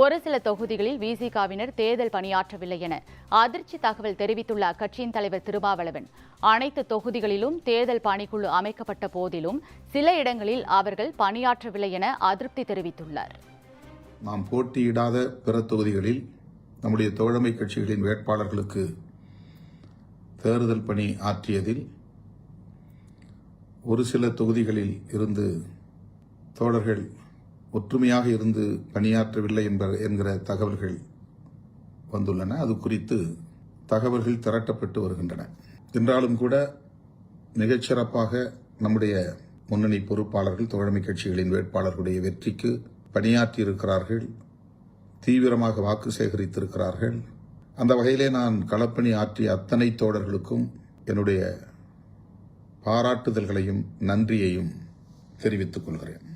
ஒரு சில தொகுதிகளில் விசிகவினர் தேர்தல் பணியாற்றவில்லை என அதிர்ச்சி தகவல் தெரிவித்துள்ள அக்கட்சியின் தலைவர் திருமாவளவன், அனைத்து தொகுதிகளிலும் தேர்தல் பணிக்குழு அமைக்கப்பட்ட போதிலும் சில இடங்களில் அவர்கள் பணியாற்றவில்லை என அதிருப்தி தெரிவித்துள்ளார். நாம் போட்டியிடாத பிற தொகுதிகளில் நம்முடைய தோழமை கட்சிகளின் வேட்பாளர்களுக்கு தேர்தல் பணி ஆற்றியதில் ஒரு சில தொகுதிகளில் இருந்து தோழர்கள் ஒற்றுமையாக இருந்து பணியாற்றவில்லை என்கிற தகவல்கள் வந்துள்ளன. அது குறித்து தகவல்கள் திரட்டப்பட்டு வருகின்றன. என்றாலும் கூட மிகச்சிறப்பாக நம்முடைய முன்னணி பொறுப்பாளர்கள் தோழமை கட்சிகளின் வேட்பாளர்களுடைய வெற்றிக்கு பணியாற்றியிருக்கிறார்கள், தீவிரமாக வாக்கு சேகரித்திருக்கிறார்கள். அந்த வகையிலே நான் களப்பணி ஆற்றிய அத்தனை தோழர்களுக்கும் என்னுடைய பாராட்டுதல்களையும் நன்றியையும் தெரிவித்துக் கொள்கிறேன்.